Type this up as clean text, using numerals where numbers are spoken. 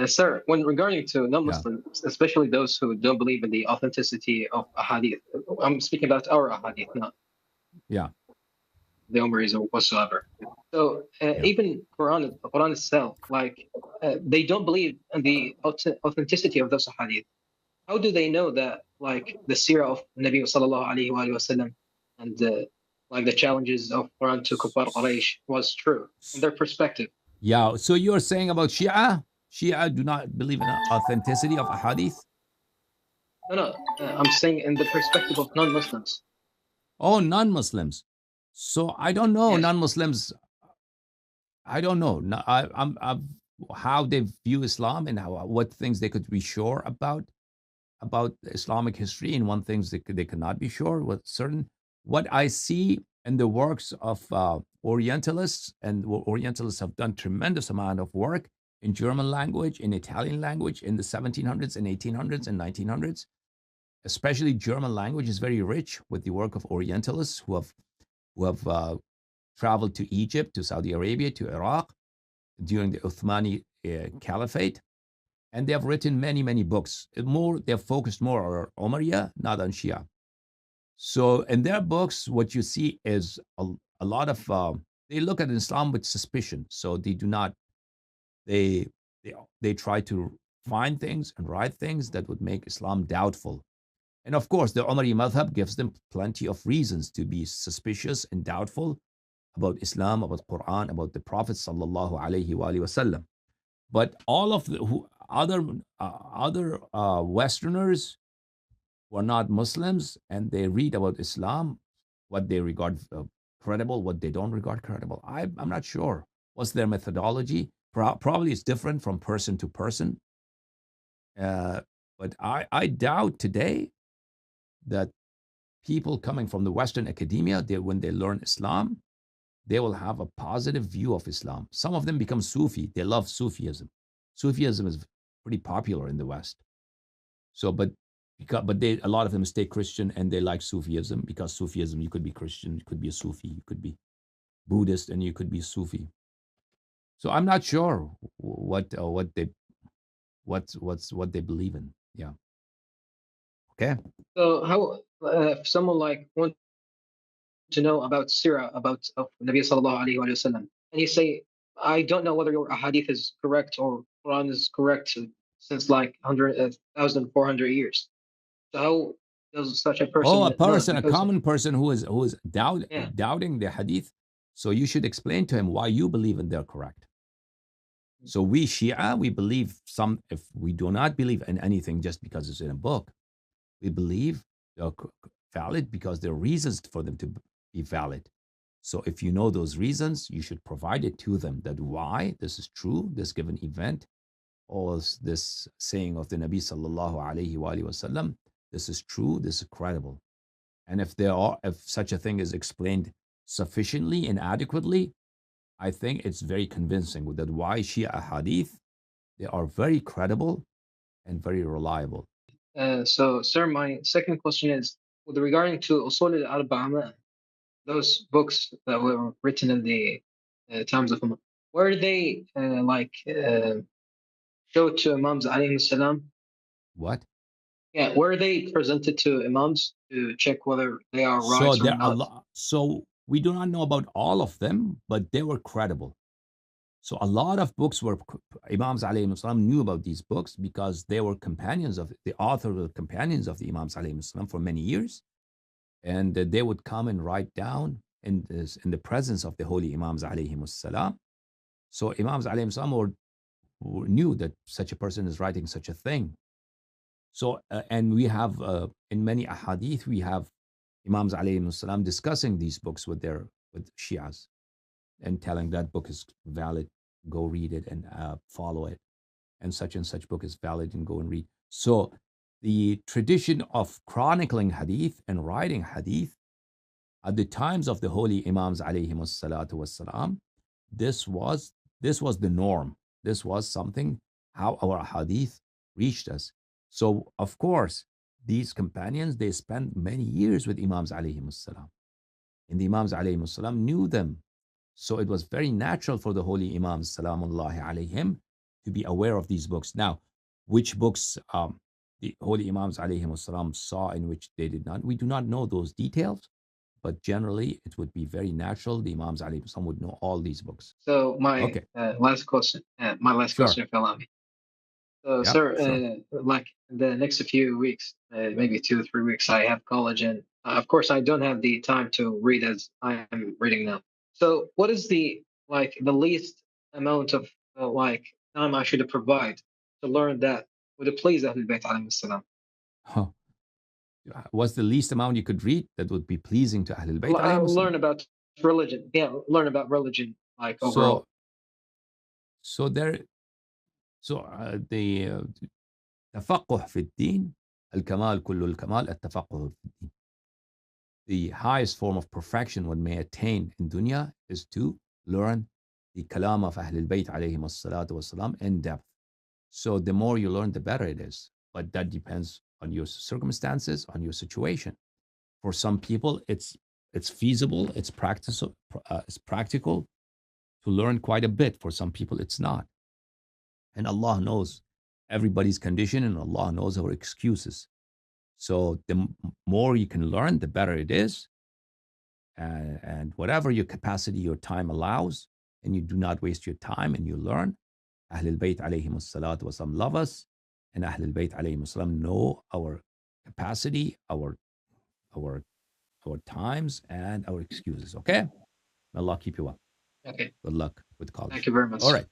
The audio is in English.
Sir, when regarding to Yeah, non-Muslims, especially those who don't believe in the authenticity of ahadith, I'm speaking about our ahadith, not yeah, the Umaris or whatsoever. So yeah. even Quran itself, like they don't believe in the authenticity of those ahadith. How do they know that like the seerah of Nabi sallallahu alaihi wasallam and like the challenges of Quran to Kuffar Quraysh was true in their perspective? Yeah. So you're saying about Shia? Shia do not believe in the authenticity of a hadith? No, no, I'm saying in the perspective of non-Muslims. Oh, non-Muslims. So I don't know Yes. non-Muslims. I don't know. No, how they view Islam and what things they could be sure about Islamic history, and one things they cannot be sure with certain. What I see in the works of Orientalists, and Orientalists have done tremendous amount of work in German language, in Italian language, in the 1700s and 1800s and 1900s. Especially German language is very rich with the work of Orientalists who have traveled to Egypt, to Saudi Arabia, to Iraq during the Uthmani Caliphate, and they have written many books. They're focused more on Umayyah, not on Shia. So in their books, what you see is a lot of they look at Islam with suspicion. So they do not they they try to find things and write things that would make Islam doubtful. And of course, the Umari madhab gives them plenty of reasons to be suspicious and doubtful about Islam, about Quran, about the Prophet sallallahu alaihi wasallam. But all of the other Westerners who are not Muslims and they read about Islam, what they regard credible, what they don't regard credible. I'm not sure. What's their methodology? Probably it's different from person to person. Uh, but I doubt today that people coming from the Western academia, when they learn Islam, they will have a positive view of Islam. Some of them become Sufi. They love Sufism. Sufism is pretty popular in the West. So, but a lot of them stay Christian and they like Sufism because Sufism, you could be Christian, you could be a Sufi, you could be Buddhist, and you could be Sufi. So I'm not sure what they believe in. Yeah. Okay. So how if someone like wants to know about Sirah, about of Nabi sallallahu alaihi wasallam, and you say, I don't know whether your hadith is correct or Quran is correct since like 1,400 years. So how does such a Oh, person know? a Because common person who is yeah, doubting the hadith. So you should explain to him why you believe in they're correct. So we Shia, we believe if we do not believe in anything just because it's in a book, we believe they're valid because there are reasons for them to be valid. So if you know those reasons, you should provide it to them that why this is true, this given event, or this saying of the Nabi sallallahu alaihi wasallam, this is true, this is credible. And if such a thing is explained sufficiently and adequately, I think it's very convincing that why Shia hadith, they are very credible and very reliable. so sir, my second question is with regarding to Usul al-Arba'ah, those books that were written in the times of Umar, were they showed to Imams alayhi salam? What? Yeah, were they presented to Imams to check whether they are So right or there are a not? lot. So we do not know about all of them, but they were credible. So a lot of books were Imams alayhi salam knew about these books because they were companions of the author, were companions of the Imams alayhi salam for many years, and they would come and write down in the presence of the holy Imams alayhi salam. So Imams alayhi salam knew that such a person is writing such a thing. So and we have in many ahadith we have Imams alayhi salam discussing these books with Shias and telling that book is valid, go read it and follow it, and such book is valid and go and read. So the tradition of chronicling hadith and writing hadith at the times of the holy Imams alayhi salatu wassalam, this was the norm. This was something how our hadith reached us. So of course, these companions they spent many years with Imams alayhi salam, and the Imams alayhi salam knew them. So it was very natural for the holy Imams salamullahi alayhim to be aware of these books. Now, which books the holy Imams alayhim salam saw and which they did not, we do not know those details, but generally it would be very natural. The Imams alayhim salam would know all these books. So my Okay, last question, sure. if you allow me. So, Yep, sir, sure. like the next few weeks, maybe 2 or 3 weeks, I have college, and of course, I don't have the time to read as I am reading now. So, what is the least amount of time I should provide to learn that would it please Ahlul Bayt alayhi salam? Huh. What's the least amount you could read that would be pleasing to Ahlul Bayt alayhim salam? Learn about religion. Yeah, learn about religion, like overall. So, so there, so the تفقه في الدين الكمال كل الكمال التفقه في الدين. The highest form of perfection one may attain in dunya is to learn the kalam of Ahlul Bayt alayhim as-salatu was-salam in depth. So the more you learn, the better it is. But that depends on your circumstances, on your situation. For some people, it's feasible, it's practical to learn quite a bit. For some people, it's not. And Allah knows everybody's condition, and Allah knows our excuses. So the more you can learn, the better it is. And whatever your capacity, your time allows, and you do not waste your time and you learn. Ahlul Bayt alayhim salatu wasalam love us, and Ahlul Bayt alayhim salam know our capacity, our times, and our excuses. Okay? May Allah keep you well. Okay, Good luck with thank college. you very much, All sir. right.